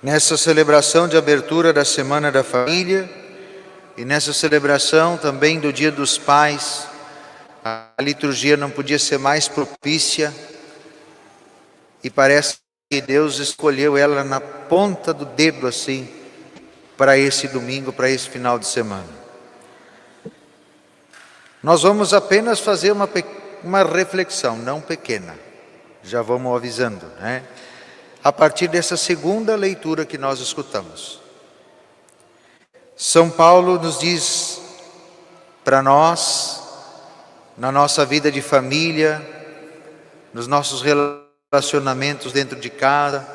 Nessa celebração de abertura da Semana da Família e nessa celebração também do Dia dos Pais, a liturgia não podia ser mais propícia e parece que Deus escolheu ela na ponta do dedo assim para esse domingo, para esse final de semana. Nós vamos apenas fazer uma reflexão, não pequena, já vamos avisando, né? A partir dessa segunda leitura que nós escutamos. São Paulo nos diz para nós, na nossa vida de família, nos nossos relacionamentos dentro de casa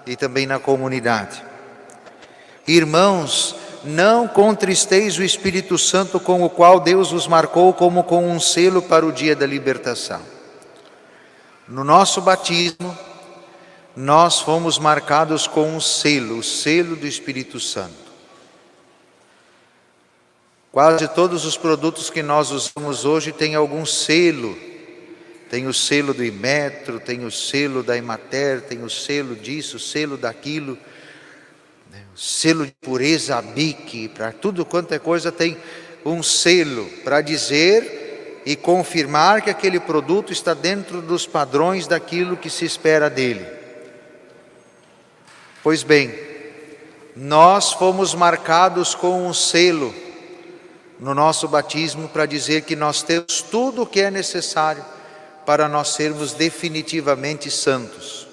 e também na comunidade: irmãos, não contristeis o Espírito Santo, com o qual Deus vos marcou como com um selo para o dia da libertação. No nosso batismo, nós fomos marcados com um selo, o selo do Espírito Santo. Quase todos os produtos que nós usamos hoje têm algum selo. Tem o selo do Imetro, tem o selo da Emater, tem o selo disso, o selo daquilo, o selo de pureza ABIC, para tudo quanto é coisa tem um selo para dizer e confirmar que aquele produto está dentro dos padrões daquilo que se espera dele. Pois bem, nós fomos marcados com um selo no nosso batismo para dizer que nós temos tudo o que é necessário para nós sermos definitivamente santos,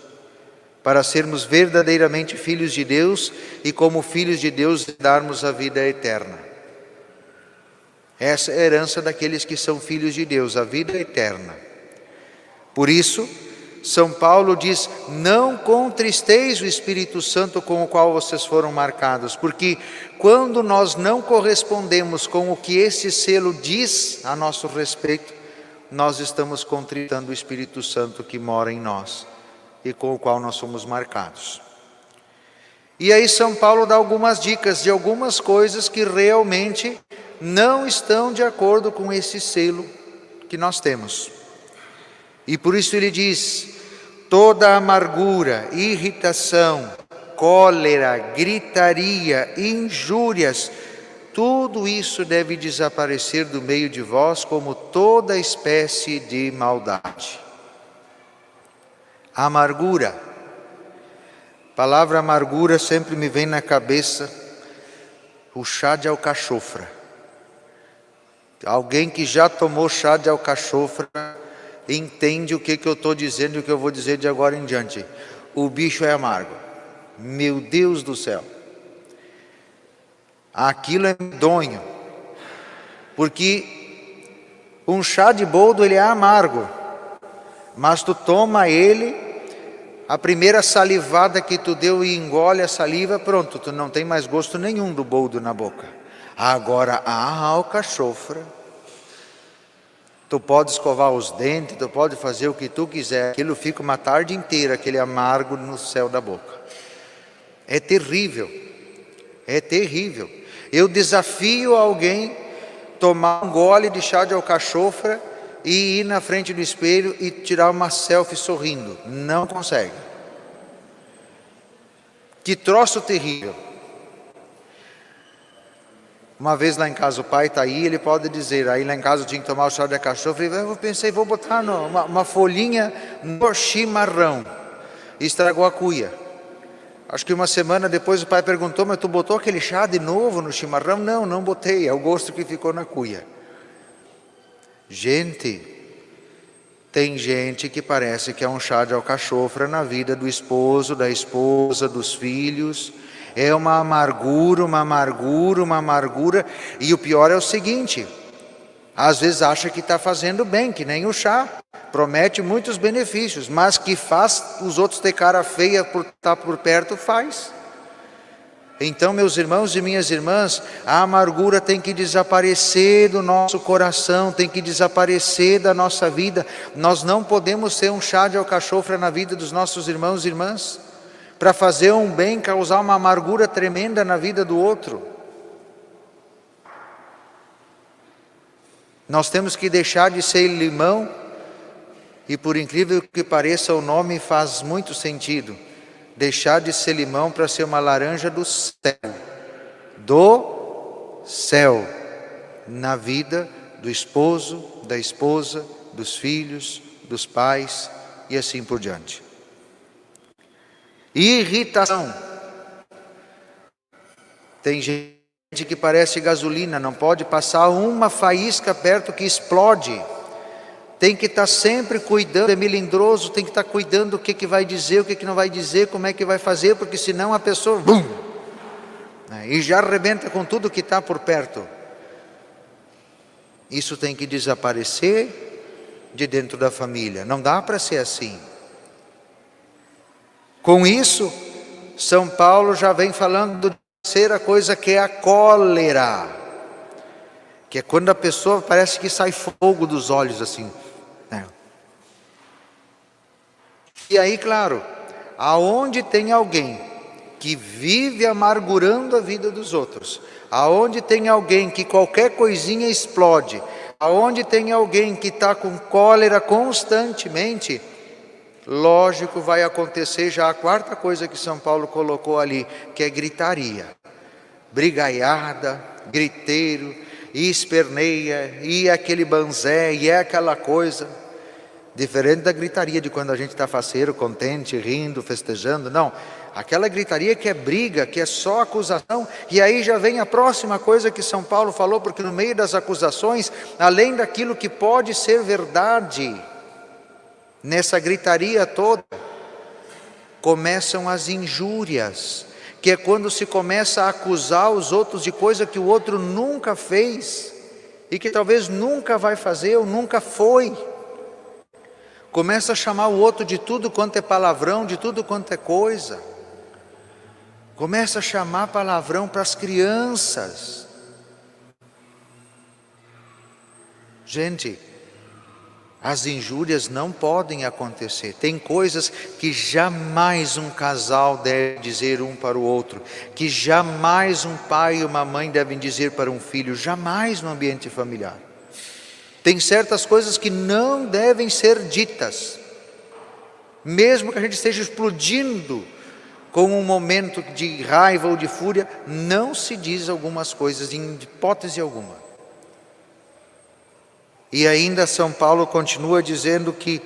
para sermos verdadeiramente filhos de Deus e como filhos de Deus darmos a vida eterna. Essa é a herança daqueles que são filhos de Deus, a vida eterna. Por isso, São Paulo diz: não contristeis o Espírito Santo com o qual vocês foram marcados, porque quando nós não correspondemos com o que esse selo diz a nosso respeito, nós estamos contritando o Espírito Santo que mora em nós e com o qual nós somos marcados. E aí São Paulo dá algumas dicas de algumas coisas que realmente não estão de acordo com esse selo que nós temos. E por isso ele diz: toda amargura, irritação, cólera, gritaria, injúrias, tudo isso deve desaparecer do meio de vós, como toda espécie de maldade. Amargura. A palavra amargura sempre me vem na cabeça o chá de alcachofra. Alguém que já tomou chá de alcachofra entende o que eu estou dizendo e o que eu vou dizer de agora em diante. O bicho é amargo. Meu Deus do céu. Aquilo é medonho. Porque um chá de boldo ele é amargo. Mas tu toma ele, a primeira salivada que tu deu e engole a saliva, pronto, tu não tem mais gosto nenhum do boldo na boca. Agora a alcachofra, tu pode escovar os dentes, tu pode fazer o que tu quiser, aquilo fica uma tarde inteira, aquele amargo no céu da boca. É terrível, é terrível. Eu desafio alguém tomar um gole de chá de alcachofra e ir na frente do espelho e tirar uma selfie sorrindo. Não consegue. Que troço terrível. Uma vez lá em casa o pai está aí, ele pode dizer, aí lá em casa eu tinha que tomar o chá de alcachofra, eu pensei, vou botar uma folhinha no chimarrão, e estragou a cuia. Acho que uma semana depois o pai perguntou, mas tu botou aquele chá de novo no chimarrão? Não botei, é o gosto que ficou na cuia. Gente, tem gente que parece que é um chá de alcachofra na vida do esposo, da esposa, dos filhos. É uma amargura, e o pior é o seguinte, às vezes acha que está fazendo bem, que nem o chá, promete muitos benefícios, mas que faz os outros ter cara feia por estar por perto, faz. Então, meus irmãos e minhas irmãs, a amargura tem que desaparecer do nosso coração, tem que desaparecer da nossa vida. Nós não podemos ser um chá de alcachofra na vida dos nossos irmãos e irmãs, para fazer um bem, causar uma amargura tremenda na vida do outro. Nós temos que deixar de ser limão, e por incrível que pareça o nome faz muito sentido. deixar de ser limão para ser uma laranja do céu, na vida do esposo, da esposa, dos filhos, dos pais e assim por diante. Irritação. Tem gente que parece gasolina, não pode passar uma faísca perto que explode. Tem que estar sempre cuidando, é melindroso, tem que estar cuidando o que vai dizer, o que não vai dizer, como é que vai fazer, porque senão a pessoa, bum, e já arrebenta com tudo que está por perto. Isso tem que desaparecer de dentro da família, não dá para ser assim. Com isso, São Paulo já vem falando da terceira coisa, que é a cólera, que é quando a pessoa parece que sai fogo dos olhos assim. E aí, claro, aonde tem alguém que vive amargurando a vida dos outros, aonde tem alguém que qualquer coisinha explode, aonde tem alguém que está com cólera constantemente, lógico, vai acontecer já a quarta coisa que São Paulo colocou ali, que é gritaria, brigaiada, griteiro, e esperneia, e aquele banzé, e é aquela coisa. Diferente da gritaria de quando a gente está faceiro, contente, rindo, festejando. Não, aquela gritaria que é briga, que é só acusação. E aí já vem a próxima coisa que São Paulo falou, porque no meio das acusações, além daquilo que pode ser verdade, nessa gritaria toda, começam as injúrias, que é quando se começa a acusar os outros de coisa que o outro nunca fez, e que talvez nunca vai fazer ou nunca foi. Começa a chamar o outro de tudo quanto é palavrão, de tudo quanto é coisa. Começa a chamar palavrão para as crianças. Gente, as injúrias não podem acontecer. Tem coisas que jamais um casal deve dizer um para o outro, que jamais um pai e uma mãe devem dizer para um filho, jamais no ambiente familiar. Tem certas coisas que não devem ser ditas, mesmo que a gente esteja explodindo com um momento de raiva ou de fúria, não se diz algumas coisas em hipótese alguma. E ainda São Paulo continua dizendo que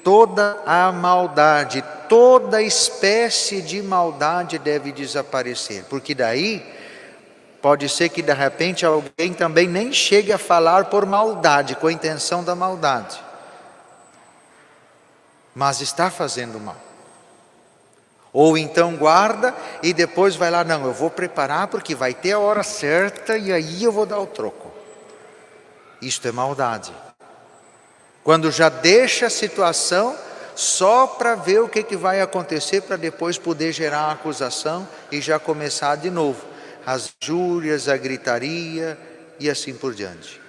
toda a maldade, toda espécie de maldade deve desaparecer, porque daí pode ser que de repente alguém também nem chegue a falar por maldade, com a intenção da maldade, mas está fazendo mal. Ou então guarda e depois vai lá, não, eu vou preparar porque vai ter a hora certa e aí eu vou dar o troco. Isto é maldade. Quando já deixa a situação só para ver o que vai acontecer, para depois poder gerar a acusação e já começar de novo. As injúrias, a gritaria e assim por diante.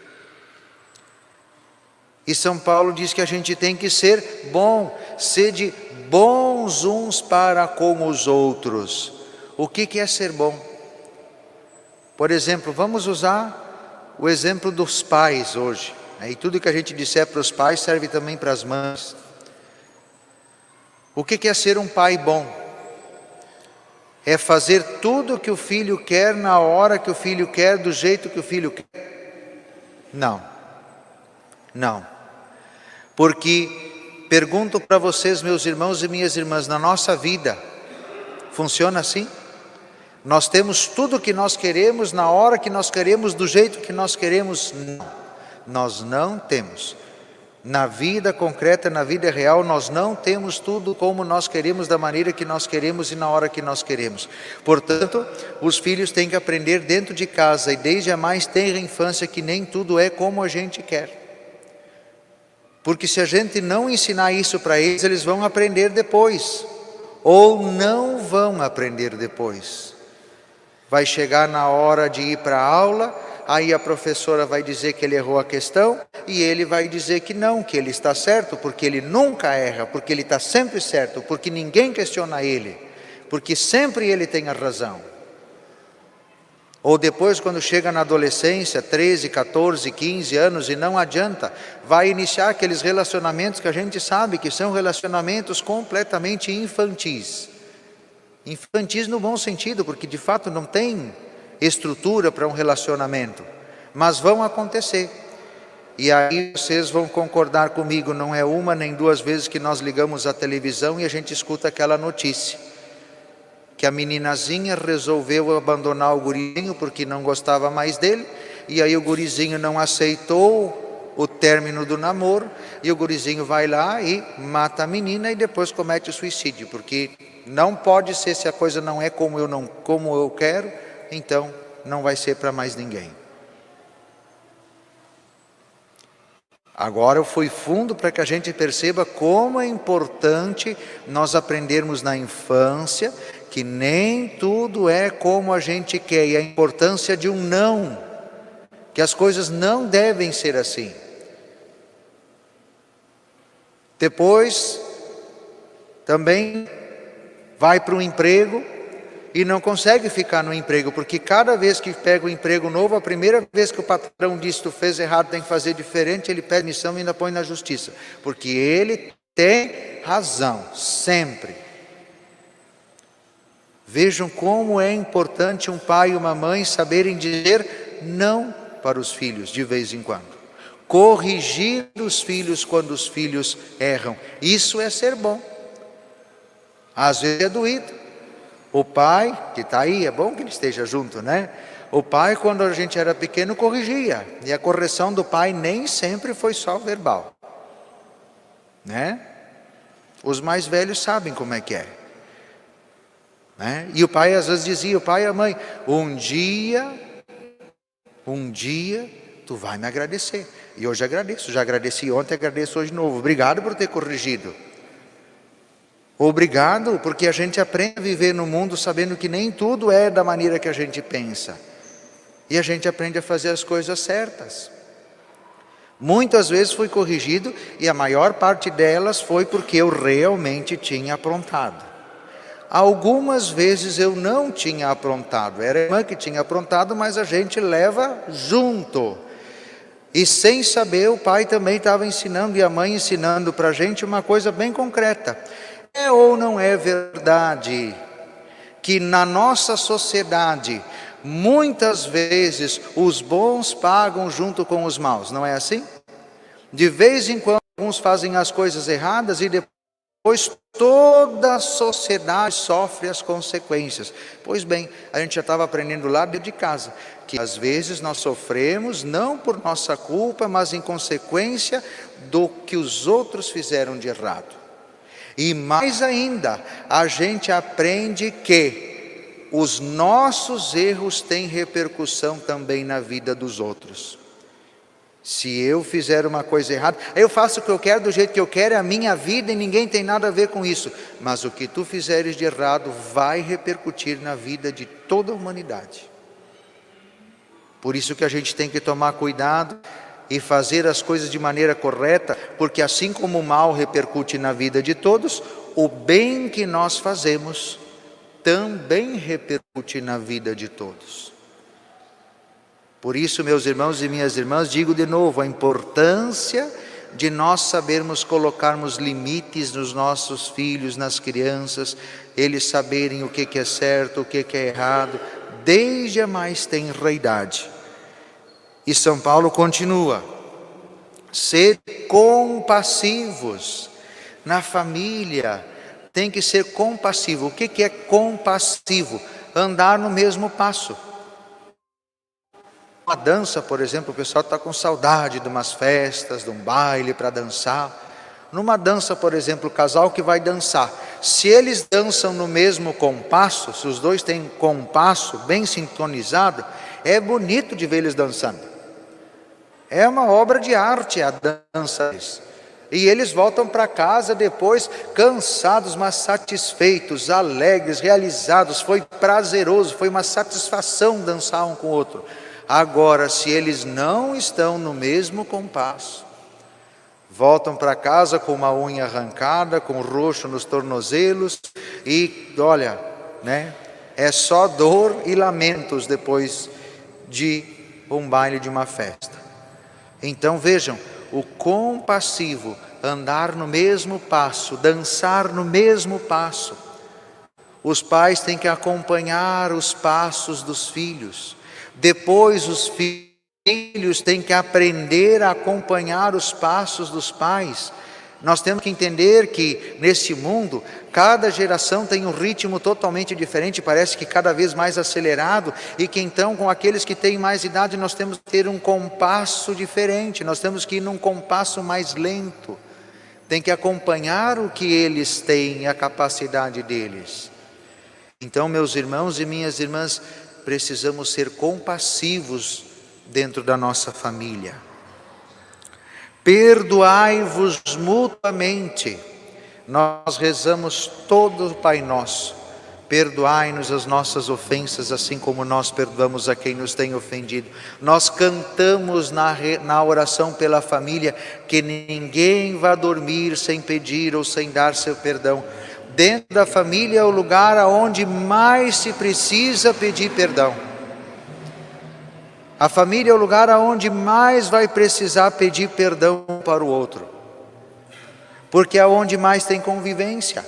E São Paulo diz que a gente tem que ser bom, sede bons uns para com os outros. O que é ser bom? Por exemplo, vamos usar o exemplo dos pais hoje. E tudo que a gente disser para os pais serve também para as mães. O que é ser um pai bom? É fazer tudo o que o filho quer, na hora que o filho quer, do jeito que o filho quer? Não. Não. Porque, pergunto para vocês, meus irmãos e minhas irmãs, na nossa vida, funciona assim? Nós temos tudo o que nós queremos, na hora que nós queremos, do jeito que nós queremos? Não. Nós não temos. Na vida concreta, na vida real, nós não temos tudo como nós queremos, da maneira que nós queremos e na hora que nós queremos. Portanto, os filhos têm que aprender dentro de casa e desde a mais tenra infância que nem tudo é como a gente quer. Porque se a gente não ensinar isso para eles, eles vão aprender depois. Ou não vão aprender depois. Vai chegar na hora de ir para a aula, aí a professora vai dizer que ele errou a questão e ele vai dizer que não, que ele está certo, porque ele nunca erra, porque ele está sempre certo, porque ninguém questiona ele, porque sempre ele tem a razão. Ou depois, quando chega na adolescência, 13, 14, 15 anos, e não adianta, vai iniciar aqueles relacionamentos que a gente sabe que são relacionamentos completamente infantis. Infantis no bom sentido, porque de fato não tem estrutura para um relacionamento, mas vão acontecer. E aí vocês vão concordar comigo, não é uma nem duas vezes que nós ligamos a televisão e a gente escuta aquela notícia, que a meninazinha resolveu abandonar o gurizinho porque não gostava mais dele, e aí o gurizinho não aceitou o término do namoro, e o gurizinho vai lá e mata a menina e depois comete o suicídio, porque não pode ser, se a coisa não é como eu quero, então não vai ser para mais ninguém. Agora eu fui fundo para que a gente perceba como é importante nós aprendermos na infância que nem tudo é como a gente quer, e a importância de um não, que as coisas não devem ser assim. Depois, também vai para um emprego e não consegue ficar no emprego, porque cada vez que pega um emprego novo, a primeira vez que o patrão diz: tu fez errado, tem que fazer diferente, ele pede missão e ainda põe na justiça, porque ele tem razão, sempre. Vejam como é importante um pai e uma mãe saberem dizer não para os filhos de vez em quando. Corrigir os filhos quando os filhos erram. Isso é ser bom. Às vezes é doído. O pai, que está aí, é bom que ele esteja junto, né? O pai, quando a gente era pequeno, corrigia. E a correção do pai nem sempre foi só verbal, né? Os mais velhos sabem como é que é, né? E o pai às vezes dizia, o pai e a mãe: um dia tu vai me agradecer. E hoje agradeço, já agradeci ontem, agradeço hoje de novo. Obrigado por ter corrigido. Obrigado, porque a gente aprende a viver no mundo sabendo que nem tudo é da maneira que a gente pensa. E a gente aprende a fazer as coisas certas. Muitas vezes fui corrigido e a maior parte delas foi porque eu realmente tinha aprontado. Algumas vezes eu não tinha aprontado, era a irmã que tinha aprontado, mas a gente leva junto. E sem saber, o pai também estava ensinando e a mãe ensinando para a gente uma coisa bem concreta. É ou não é verdade que na nossa sociedade, muitas vezes os bons pagam junto com os maus, não é assim? De vez em quando alguns fazem as coisas erradas e depois toda a sociedade sofre as consequências. Pois bem, a gente já estava aprendendo lá dentro de casa, que às vezes nós sofremos não por nossa culpa, mas em consequência do que os outros fizeram de errado. E mais ainda, a gente aprende que os nossos erros têm repercussão também na vida dos outros. Se eu fizer uma coisa errada, eu faço o que eu quero do jeito que eu quero, é a minha vida e ninguém tem nada a ver com isso. Mas o que tu fizeres de errado vai repercutir na vida de toda a humanidade. Por isso que a gente tem que tomar cuidado e fazer as coisas de maneira correta, porque assim como o mal repercute na vida de todos, o bem que nós fazemos também repercute na vida de todos. Por isso, meus irmãos e minhas irmãs, digo de novo, a importância de nós sabermos colocarmos limites nos nossos filhos, nas crianças, eles saberem o que é certo, o que é errado, desde a mais tenra idade. E São Paulo continua: ser compassivos. Na família tem que ser compassivo. O que é compassivo? Andar no mesmo passo. Uma dança, por exemplo, o pessoal está com saudade de umas festas, de um baile para dançar. Numa dança, por exemplo, o casal que vai dançar, se eles dançam no mesmo compasso, se os dois têm compasso bem sintonizado, é bonito de ver eles dançando. É uma obra de arte a dança. E eles voltam para casa depois cansados, mas satisfeitos, alegres, realizados. Foi prazeroso, foi uma satisfação dançar um com o outro. Agora, se eles não estão no mesmo compasso, voltam para casa com uma unha arrancada, com roxo nos tornozelos e, olha, né, é só dor e lamentos depois de um baile, de uma festa. Então vejam, o compassivo, andar no mesmo passo, dançar no mesmo passo. Os pais têm que acompanhar os passos dos filhos. Depois os filhos têm que aprender a acompanhar os passos dos pais. Nós temos que entender que nesse mundo, cada geração tem um ritmo totalmente diferente, parece que cada vez mais acelerado, e que então com aqueles que têm mais idade nós temos que ter um compasso diferente, nós temos que ir num compasso mais lento, tem que acompanhar o que eles têm, a capacidade deles. Então, meus irmãos e minhas irmãs, precisamos ser compassivos dentro da nossa família. Perdoai-vos mutuamente. Nós rezamos todo o Pai Nosso. Perdoai-nos as nossas ofensas, assim como nós perdoamos a quem nos tem ofendido. Nós cantamos na oração pela família que ninguém vá dormir sem pedir ou sem dar seu perdão. Dentro da família é o lugar onde mais se precisa pedir perdão. A família é o lugar onde mais vai precisar pedir perdão para o outro, porque é onde mais tem convivência.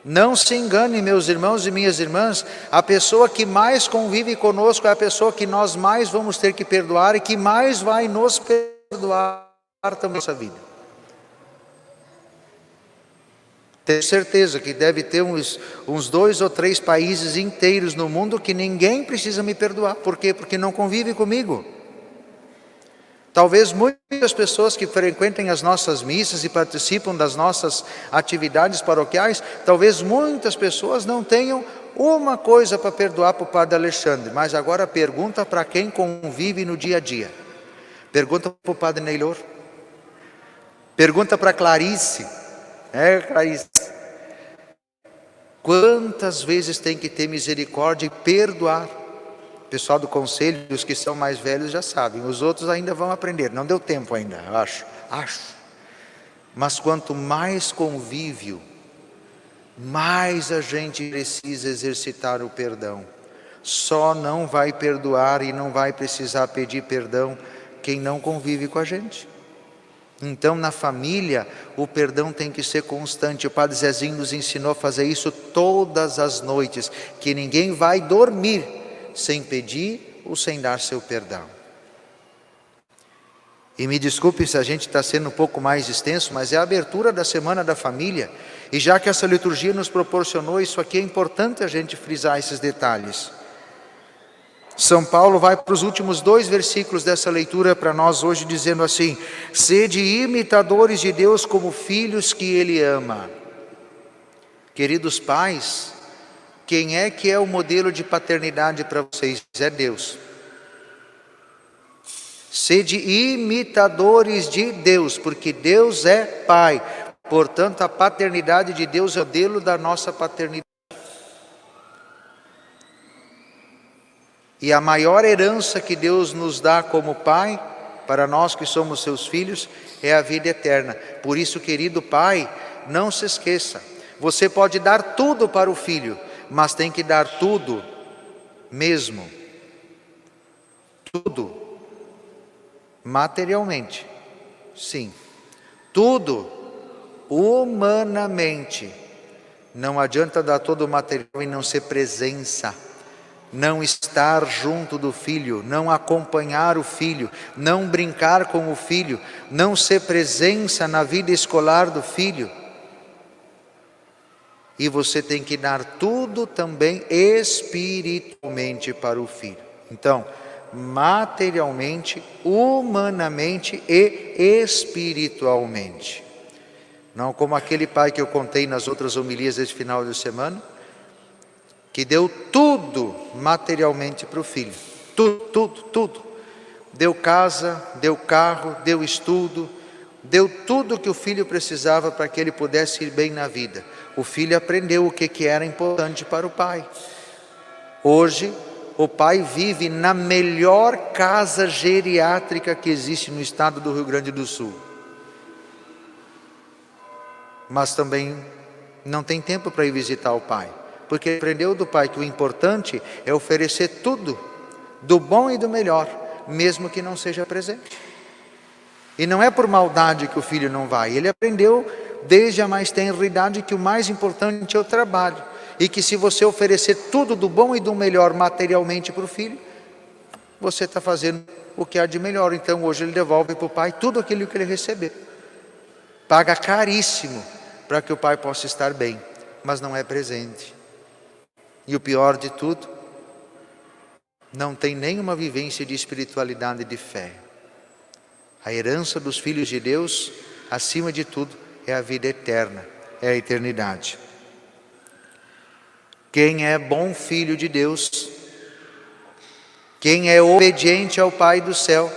Não se engane, meus irmãos e minhas irmãs, a pessoa que mais convive conosco é a pessoa que nós mais vamos ter que perdoar e que mais vai nos perdoar também na nossa vida. Tenho certeza que deve ter uns 2 ou 3 países inteiros no mundo que ninguém precisa me perdoar. Por quê? Porque não convive comigo. Talvez muitas pessoas que frequentem as nossas missas e participam das nossas atividades paroquiais, talvez muitas pessoas não tenham uma coisa para perdoar para o Padre Alexandre. Mas agora pergunta para quem convive no dia a dia. Pergunta para o Padre Neylor. Pergunta para Clarice. Clarice, quantas vezes tem que ter misericórdia e perdoar? O pessoal do conselho, os que são mais velhos já sabem, os outros ainda vão aprender, não deu tempo ainda, acho. Mas quanto mais convívio, mais a gente precisa exercitar o perdão. Só não vai perdoar e não vai precisar pedir perdão quem não convive com a gente. Então, na família, o perdão tem que ser constante. O Padre Zezinho nos ensinou a fazer isso todas as noites, que ninguém vai dormir sem pedir ou sem dar seu perdão. E me desculpe se a gente está sendo um pouco mais extenso, mas é a abertura da Semana da Família, e já que essa liturgia nos proporcionou isso aqui, é importante a gente frisar esses detalhes. São Paulo vai para os últimos 2 versículos dessa leitura para nós hoje, dizendo assim: sede imitadores de Deus como filhos que Ele ama. Queridos pais, quem é que é o modelo de paternidade para vocês? É Deus. Sede imitadores de Deus, porque Deus é Pai. Portanto, a paternidade de Deus é o modelo da nossa paternidade. E a maior herança que Deus nos dá como Pai, para nós que somos seus filhos, é a vida eterna. Por isso, querido pai, não se esqueça, você pode dar tudo para o filho, mas tem que dar tudo mesmo. Tudo. Materialmente, sim. Tudo humanamente. Não adianta dar todo o material e não ser presença. Não estar junto do filho, não acompanhar o filho, não brincar com o filho, não ser presença na vida escolar do filho. E você tem que dar tudo também espiritualmente para o filho. Então, materialmente, humanamente e espiritualmente. Não como aquele pai que eu contei nas outras homilias desse final de semana, que deu tudo materialmente para o filho, tudo. Deu casa, deu carro, deu estudo, deu tudo que o filho precisava para que ele pudesse ir bem na vida. O filho aprendeu o que era importante para o pai. Hoje, o pai vive na melhor casa geriátrica que existe no estado do Rio Grande do Sul. Mas também não tem tempo para ir visitar o pai. Porque aprendeu do pai que o importante é oferecer tudo, do bom e do melhor, mesmo que não seja presente. E não é por maldade que o filho não vai. Ele aprendeu desde a mais tenra idade que o mais importante é o trabalho. e que se você oferecer tudo do bom e do melhor materialmente para o filho, você está fazendo o que há de melhor. Então hoje ele devolve para o pai tudo aquilo que ele recebeu. Paga caríssimo para que o pai possa estar bem, mas não é presente. E o pior de tudo, não tem nenhuma vivência de espiritualidade e de fé. A herança dos filhos de Deus, acima de tudo, é a vida eterna, é a eternidade. Quem é bom filho de Deus, quem é obediente ao Pai do céu,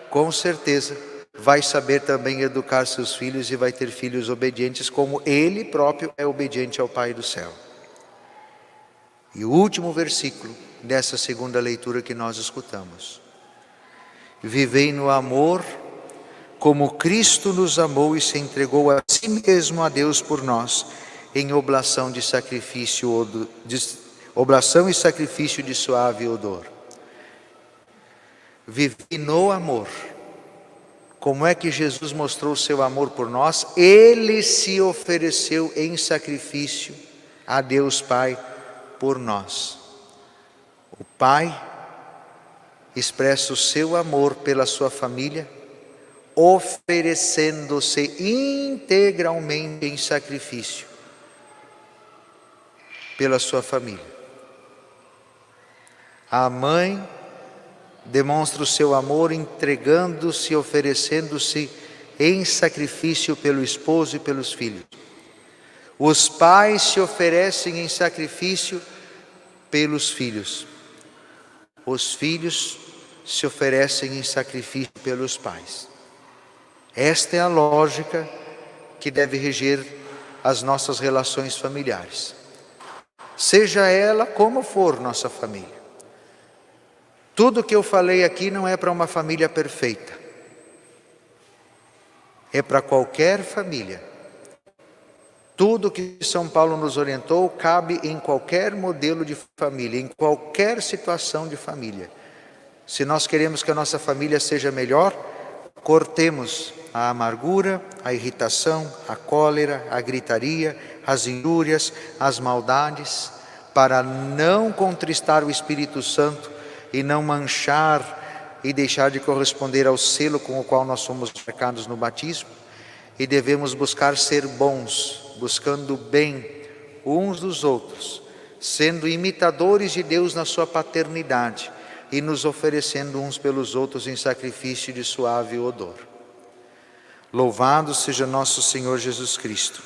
com certeza vai saber também educar seus filhos e vai ter filhos obedientes, como ele próprio é obediente ao Pai do céu. E o último versículo dessa segunda leitura que nós escutamos: vivei no amor, como Cristo nos amou e se entregou a si mesmo a Deus por nós, em oblação e sacrifício de suave odor. Vivi no amor. Como é que Jesus mostrou o seu amor por nós? Ele se ofereceu em sacrifício a Deus Pai por nós. O Pai expressa o seu amor pela sua família, oferecendo-se integralmente em sacrifício pela sua família. A mãe demonstra o seu amor entregando-se, oferecendo-se em sacrifício pelo esposo e pelos filhos. Os pais se oferecem em sacrifício pelos filhos. Os filhos se oferecem em sacrifício pelos pais. Esta é a lógica que deve reger as nossas relações familiares. Seja ela como for nossa família. Tudo que eu falei aqui não é para uma família perfeita. É para qualquer família. Tudo que São Paulo nos orientou cabe em qualquer modelo de família, em qualquer situação de família. Se nós queremos que a nossa família seja melhor, cortemos a amargura, a irritação, a cólera, a gritaria, as injúrias, as maldades, para não contristar o Espírito Santo e não manchar e deixar de corresponder ao selo com o qual nós somos marcados no batismo. E devemos buscar ser bons, buscando o bem uns dos outros, sendo imitadores de Deus na sua paternidade e nos oferecendo uns pelos outros em sacrifício de suave odor. Louvado seja nosso Senhor Jesus Cristo,